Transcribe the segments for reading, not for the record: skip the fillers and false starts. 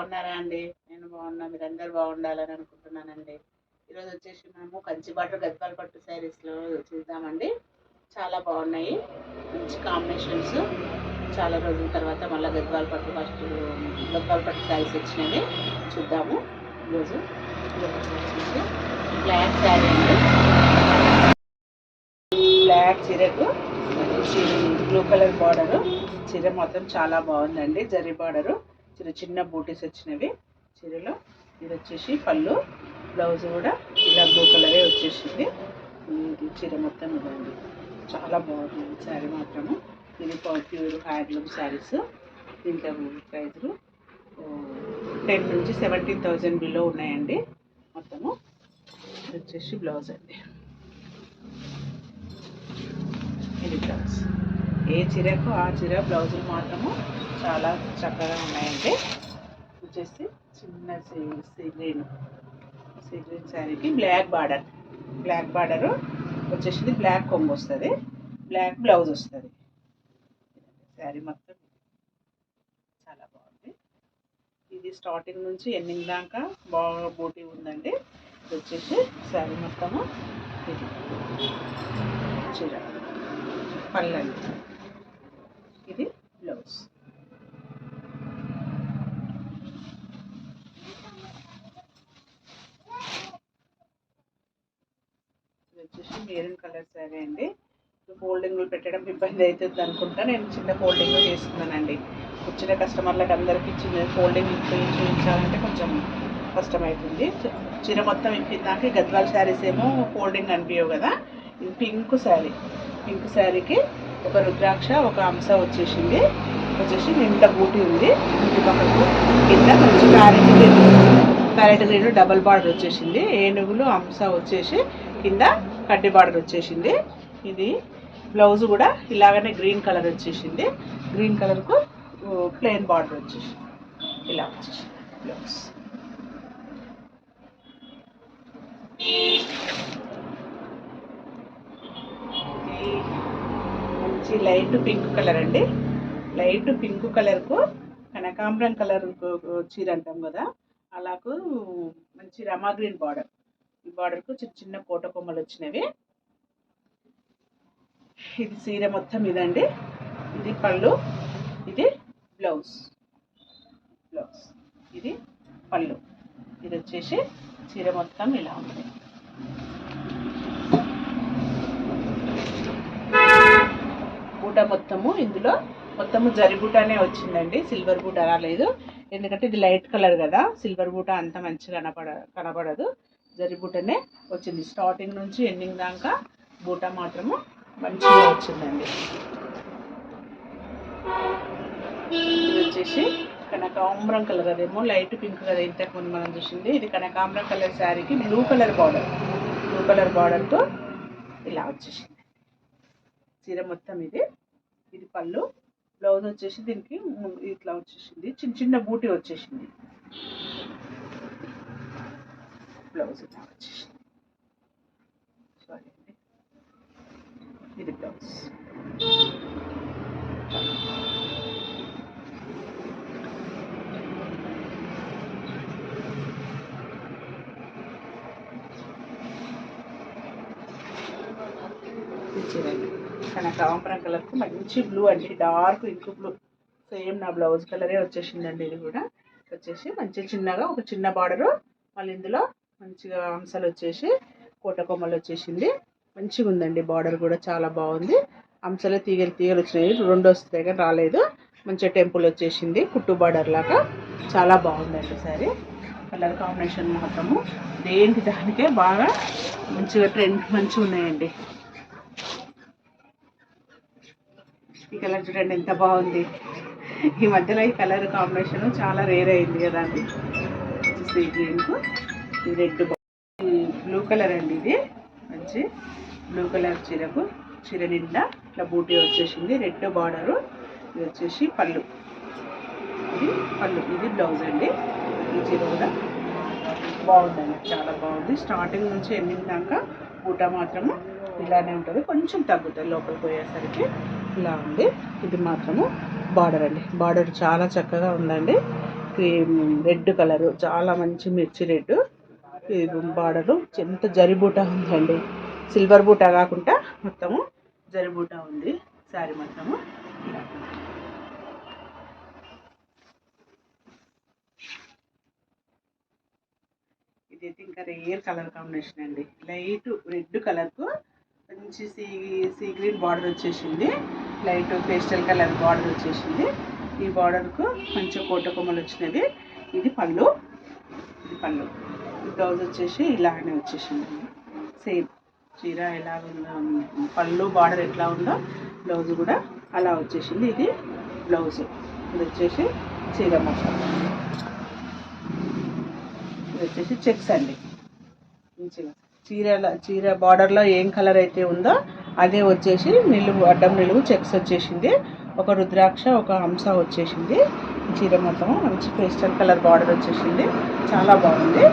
బాగున్నారా అండి? నేను బాగున్నా. మీరందరూ బాగుండాలని అనుకుంటున్నానండి. ఈరోజు వచ్చేసి మనము కంచి బార్డర్ గద్వాల్ పట్టు శారీస్లో చూద్దామండి. చాలా బాగున్నాయి, మంచి కాంబినేషన్స్. చాలా రోజుల తర్వాత మళ్ళీ గద్వాల్ పట్టు శారీస్ వచ్చినవి చూద్దాము ఈరోజు. వచ్చేసి బ్లాక్ శారీ అండి, బ్లాక్ చీరకు బ్లూ కలర్ బార్డరు. చీర మొత్తం చాలా బాగుందండి, జరీ బార్డరు, చిన్న బూటీస్ వచ్చినవి చీరలో. ఇది వచ్చేసి పళ్ళు, బ్లౌజ్ కూడా ఇలా బ్లూ కలరే వచ్చేసింది. చీర మొత్తం ఇదండి, చాలా బాగుంది శారీ మాత్రము. ఇది ప్యూర్ హ్యాండ్లూమ్ శారీస్. దీంట్లో ప్రైజులు 10 నుంచి 17,000 బిలో ఉన్నాయండి మొత్తము. ఇది వచ్చేసి బ్లౌజ్ అండి, ఇది బ్లౌజ్. ఏ చీరకు ఆ చీర బ్లౌజులు మాత్రము చాలా చక్కగా ఉన్నాయండి. వచ్చేసి చిన్న సీ గ్రీన్ శారీకి బ్లాక్ బార్డరు వచ్చేసింది. బ్లాక్ కొంగు వస్తుంది, బ్లాక్ బ్లౌజ్ వస్తుంది. శారీ మొత్తం చాలా బాగుంది. ఇది స్టార్టింగ్ నుంచి ఎండింగ్ దాకా బాగా బూటీ ఉందండి. ఇది వచ్చేసి శారీ మొత్తము ఇది చీర పళ్ళండి, ఇది బ్లౌజ్. ఇది వచ్చేసి మెరూన్ కలర్ శారీ అండి. ఫోల్డింగ్లు పెట్టడం ఇబ్బంది అవుతుంది అనుకుంటా నేను చిన్న ఫోల్డింగ్ తీసుకున్నానండి. వచ్చిన కస్టమర్లకు అందరికీ చిన్న ఫోల్డింగ్ చూపించాలంటే కొంచెం కష్టమవుతుంది. చీర మొత్తం ఇప్పిందాక గద్వాల్ శారీస్ ఏమో ఫోల్డింగ్ అనిపించవు కదా. ఇది పింక్ శారీకి ఒక రుద్రాక్ష, ఒక అంశ వచ్చేసింది. వచ్చేసి నిండా బూటీ ఉంది. ఇంటి పక్కకు కింద మంచి ప్యారెట్ గ్రీన్ డబల్ బార్డర్ వచ్చేసింది. ఏనుగులు అంశ వచ్చేసి కింద కడ్డీ బార్డర్ వచ్చేసింది. ఇది బ్లౌజ్ కూడా ఇలాగనే గ్రీన్ కలర్ వచ్చేసింది. గ్రీన్ కలర్కు ప్లెయిన్ బార్డర్ వచ్చేసింది. ఇలా వచ్చేసింది బ్లౌజ్. మంచి లైట్ పింక్ కలర్ అండి. లైట్ పింక్ కలర్కు కనకాంబరం కలర్ చీర అంటాం కదా, అలాకు మంచి రమా గ్రీన్ బార్డర్. ఈ బార్డర్కు చిన్న కోట కొమ్మలు వచ్చినవి. ఇది చీర మొత్తం ఇదండి. ఇది పళ్ళు, ఇది బ్లౌజ్. ఇది పళ్ళు. ఇది వచ్చేసి చీర మొత్తం ఇలా ఉంది. బూట మొత్తము ఇందులో మొత్తము జరి బూటానే వచ్చిందండి, సిల్వర్ బూట రాలేదు. ఎందుకంటే ఇది లైట్ కలర్ కదా, సిల్వర్ బూట అంత మంచిగా కనపడదు. జరి బూటనే వచ్చింది. స్టార్టింగ్ నుంచి ఎండింగ్ దాకా బూట మాత్రము మంచిగా వచ్చిందండి. ఇది వచ్చేసి కనకాంబరం కలర్, అదేమో లైట్ పింక్ కదా ఇంతకుముందు మనం చూసింది. ఇది కనకాంబరం కలర్ శారీకి బ్లూ కలర్ బార్డర్తో ఇలా వచ్చేసింది చీర మొత్తం. ఇది పళ్ళు, బ్లౌజ్ వచ్చేసి దీనికి ఇట్లా వచ్చేసింది. చిన్న బూటీ వచ్చేసింది. బ్లౌజ్ ఇలా వచ్చేసింది. సారీ అండి, ఇది బ్లౌజ్. కనకాంబరం కలర్కు మంచి బ్లూ అండి, డార్క్ ఇంక్ బ్లూ. సేమ్ నా బ్లౌజ్ కలరే వచ్చేసిందండి. ఇది కూడా వచ్చేసి మంచి చిన్నగా ఒక చిన్న బార్డరు, మళ్ళీ ఇందులో మంచిగా అంశాలు వచ్చేసి కోట కొమ్మలు వచ్చేసింది. మంచిగా ఉందండి. బార్డర్ కూడా చాలా బాగుంది. అంశాలు తీగలు వచ్చినాయి, 2 వస్తాయి కానీ రాలేదు. మంచిగా టెంపుల్ వచ్చేసింది, కుట్టు బార్డర్ లాగా. చాలా బాగుందండి సారీ. కలర్ కాంబినేషన్ మొత్తము దేనికి దానికే బాగా మంచిగా ట్రెండ్ మంచిగా ఉన్నాయండి. ఈ కలర్ చూడండి ఎంత బాగుంది. ఈ మధ్యలో ఈ కలర్ కాంబినేషన్ చాలా రేర్ అయింది కదా అండి. సీ గ్రీన్కు ఈ రెడ్, బ్లూ కలర్ అండి. ఇది మంచి బ్లూ కలర్ చీర నిండా ఇట్లా బూటీ వచ్చేసింది. Red border. ఇది వచ్చేసి పళ్ళు, ఇది బ్లౌజ్ అండి. ఈ చీర కూడా బాగుందండి, చాలా బాగుంది. స్టార్టింగ్ నుంచి ఎండింగ్ దాకా బూట మాత్రము ఇలానే ఉంటుంది, కొంచెం తగ్గుతుంది లోపలికి పోయేసరికి. ఇలా ఉంది. ఇది మాత్రము బార్డర్ అండి. బార్డర్ చాలా చక్కగా ఉందండి. క్రీమ్ రెడ్ కలరు, చాలా మంచి మిర్చి రెడ్. ఇది బార్డరు ఎంత జరి బూటా ఉందండి, సిల్వర్ బూటా కాకుండా మొత్తము జరి బూటా ఉంది శారీ మొత్తము. ఇదైతే ఇంకా రేర్ కలర్ కాంబినేషన్ అండి. లైట్ రెడ్ కలర్కు మంచి సీ గ్రీన్ బార్డర్ వచ్చేసింది, లైట్ పేస్టల్ కలర్ బార్డర్ వచ్చేసింది. ఈ బార్డర్కు మంచిగా కోట కొమ్మలు వచ్చినవి. ఇది పళ్ళు, ఇది పళ్ళు. ఈ బ్లౌజ్ వచ్చేసి ఇలానే వచ్చేసింది. సేమ్ చీర ఎలా ఉందో, పళ్ళు బార్డర్ ఎట్లా ఉందో బ్లౌజ్ కూడా అలా వచ్చేసింది. ఇది బ్లౌజ్, ఇది వచ్చేసి చీర మొత్తం. ఇది వచ్చేసి చెక్స్ అండి. చీర బార్డర్లో ఏం కలర్ అయితే ఉందో అదే వచ్చేసి నిలువు, అడ్డం నిలువు చెక్స్ వచ్చేసింది. ఒక రుద్రాక్ష, ఒక హంస వచ్చేసింది. చీర మొత్తం మంచి పేస్టల్ కలర్ బార్డర్ వచ్చేసింది, చాలా బాగుంది.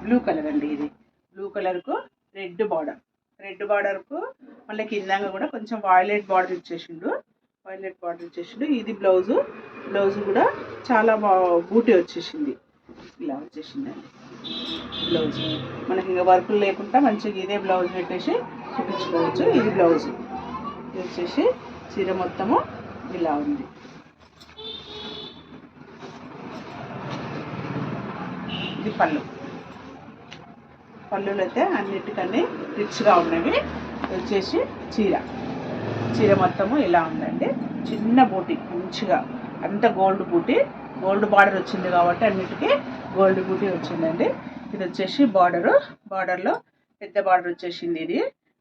బ్లూ కలర్ అండి. ఇది బ్లూ కలర్కు రెడ్ బార్డర్, రెడ్ బార్డర్కు మళ్ళీ కిందంగా కూడా కొంచెం వాయిలెట్ బార్డర్ ఇచ్చేసిండు, వైలెట్ బార్డర్ ఇచ్చేసిండు. ఇది బ్లౌజు, బ్లౌజ్ కూడా చాలా బూటీ వచ్చేసింది, ఇలా వచ్చేసిందండి బ్లౌజ్. మనకి ఇంకా వర్కులు లేకుండా మంచిగా ఇదే బ్లౌజ్ పెట్టేసి చూపించుకోవచ్చు. ఇది బ్లౌజ్, ఇది వచ్చేసి చీర మొత్తము ఇలా ఉంది. ఇది పళ్ళు, పళ్ళులు అయితే అన్నిటికన్నీ రిచ్గా ఉన్నవి. వచ్చేసి చీర మొత్తము ఇలా ఉందండి. చిన్న బూటీ మంచిగా అంత గోల్డ్ బూటీ, గోల్డ్ బార్డర్ వచ్చింది కాబట్టి అన్నిటికీ గోల్డ్ బూటీ వచ్చిందండి. ఇది వచ్చేసి బార్డర్లో పెద్ద బార్డర్ వచ్చేసింది. ఇది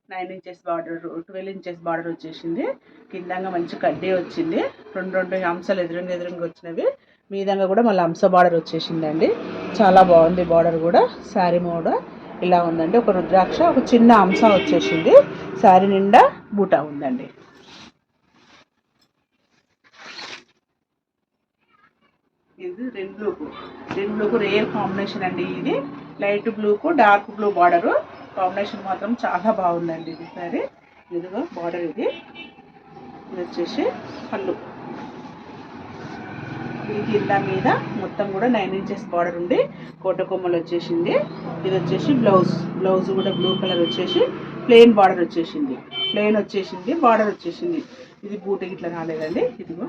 9 ఇంచెస్ బార్డర్, 12 ఇంచెస్ బార్డర్ వచ్చేసింది. కిందంగా మంచి కడ్డీ వచ్చింది, రెండు హంసలు ఎదురుగా వచ్చినవి. మీదంగా కూడా మళ్ళీ హంస బార్డర్ వచ్చేసిందండి, చాలా బాగుంది బార్డర్ కూడా. శారీ మోడ ఇలా ఉందండి. ఒక రుద్రాక్ష, ఒక చిన్న హంస వచ్చేసింది. శారీ నిండా బూటా ఉందండి. ఇది రెడ్ బ్లూకు రేర్ కాంబినేషన్ అండి. ఇది లైట్ బ్లూకు డార్క్ బ్లూ బార్డరు కాంబినేషన్ మాత్రం చాలా బాగుందండి. ఇది సారీ ఇదిగో బార్డర్, ఇది వచ్చేసి పళ్ళు. ఇది కింద మీద మొత్తం కూడా 9 ఇంచెస్ బార్డర్ ఉండి కోట కొమ్మలు వచ్చేసింది. ఇది వచ్చేసి బ్లౌజ్ కూడా బ్లూ కలర్ వచ్చేసి ప్లెయిన్ బార్డర్ వచ్చేసింది, బార్డర్ వచ్చేసింది. ఇది బూట ఇట్లా రాలేదండి. ఇదిగో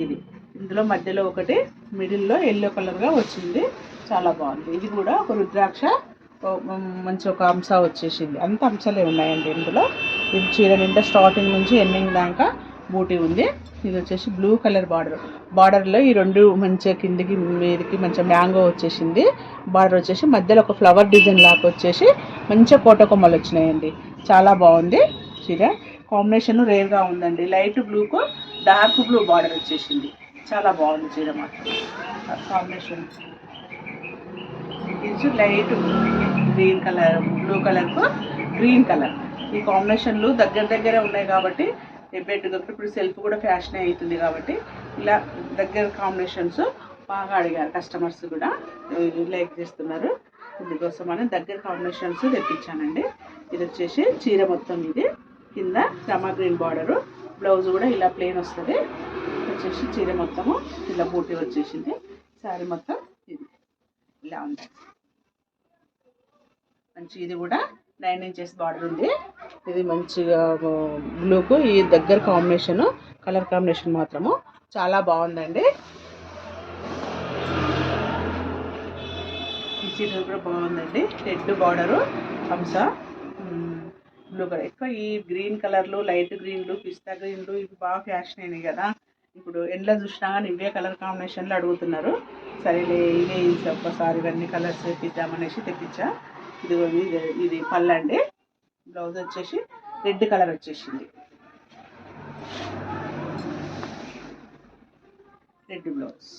ఇది ఇందులో మధ్యలో ఒకటి మిడిల్లో ఎల్లో కలర్గా వచ్చింది, చాలా బాగుంది. ఇది కూడా ఒక రుద్రాక్ష, మంచి ఒక హంస వచ్చేసింది. అంత హంసలే ఉన్నాయండి ఇందులో. ఇది చీర నిండా స్టార్టింగ్ నుంచి ఎండింగ్ దాకా బూటీ ఉంది. ఇది వచ్చేసి బ్లూ కలర్ బార్డర్లో ఈ రెండు మంచిగా కిందికి మీదికి మంచిగా మ్యాంగో వచ్చేసింది. బార్డర్ వచ్చేసి మధ్యలో ఒక ఫ్లవర్ డిజైన్ లాగా వచ్చేసి మంచిగా కోట కొమ్మలు వచ్చినాయండి, చాలా బాగుంది. చీర కాంబినేషన్ రేర్గా ఉందండి. లైట్ బ్లూకు డార్క్ బ్లూ బార్డర్ వచ్చేసింది, చాలా బాగుంది చీర మాత్రం కాంబినేషన్. ఇది లైట్ గ్రీన్ కలర్, బ్లూ కలర్కు గ్రీన్ కలర్. ఈ కాంబినేషన్లు దగ్గరే ఉన్నాయి కాబట్టి బెడ్గా ఇప్పుడు సెల్ఫ్ కూడా ఫ్యాషన్ అవుతుంది కాబట్టి ఇలా దగ్గర కాంబినేషన్స్ బాగా అడిగారు కస్టమర్స్, కూడా లైక్ చేస్తున్నారు. ఇందుకోసమని దగ్గర కాంబినేషన్స్ తెప్పించానండి. ఇది వచ్చేసి చీర మొత్తం, ఇది కింద రమా గ్రీన్ బార్డరు, బ్లౌజ్ కూడా ఇలా ప్లెయిన్ వస్తుంది. వచ్చేసి చీర మొత్తము ఇలా బూటీ వచ్చేసింది. శారీ మొత్తం ఇది ఇలా ఉంది మంచి. ఇది కూడా 9 ఇంచెస్ బార్డర్ ఉంది. ఇది మంచిగా బ్లూకు ఈ దగ్గర కాంబినేషను, కలర్ కాంబినేషన్ మాత్రము చాలా బాగుందండి. ఈ చీర కూడా బాగుందండి. రెడ్ బార్డరు, హంస, బ్లూ కలర్. ఎక్కువ ఈ గ్రీన్ కలర్లు, లైట్ గ్రీన్లు, పిస్తా గ్రీన్లు ఇవి బాగా ఫ్యాషన్ అయినాయి కదా. ఇప్పుడు ఎండ్లో చూసినా కానీ ఇవే కలర్ కాంబినేషన్లు అడుగుతున్నారు. సరేలే ఇవే ఒక్కసారి ఇవన్నీ కలర్స్ తెప్పిద్దామనేసి తెప్పించా. ఇది పళ్ళు అండి. బ్లౌజ్ వచ్చేసి రెడ్ కలర్ వచ్చేసింది, రెడ్ బ్లౌజ్.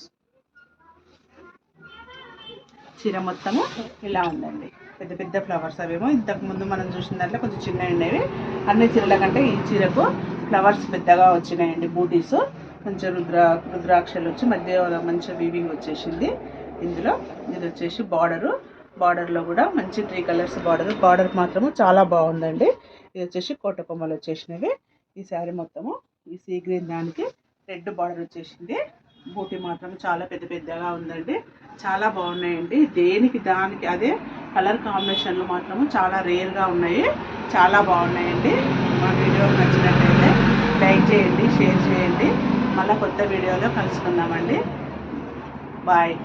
చీర మొత్తము ఇలా ఉందండి. పెద్ద ఫ్లవర్స్ అవేమో ఇంతకుముందు మనం చూసిన దాంట్లో కొంచెం చిన్నవి ఉండేవి. అన్ని చీరల కంటే ఈ చీరకు ఫ్లవర్స్ పెద్దగా వచ్చినాయండి. బూటీస్ కొంచెం రుద్రాక్షలు వచ్చి మధ్య మంచిగా వీవింగ్ వచ్చేసింది ఇందులో. ఇది వచ్చేసి బార్డరు బార్డర్లో కూడా మంచి 3 కలర్స్ బార్డర్ మాత్రము చాలా బాగుందండి. ఇది వచ్చేసి కోట కొమ్మలు వచ్చేసినవి. ఈ శారీ మొత్తము ఈ సీ గ్రీన్ దానికి రెడ్ బార్డర్ వచ్చేసింది. బూటీ మాత్రం చాలా పెద్ద పెద్దగా ఉందండి. చాలా బాగున్నాయండి. దేనికి దానికి అదే కలర్ కాంబినేషన్లు మాత్రము చాలా రేర్గా ఉన్నాయి. చాలా బాగున్నాయండి. మా వీడియో నచ్చినట్లయితే లైక్ చేయండి, షేర్ చేయండి. మళ్ళీ కొత్త వీడియోలో కలుసుకుందామండి. బాయ్.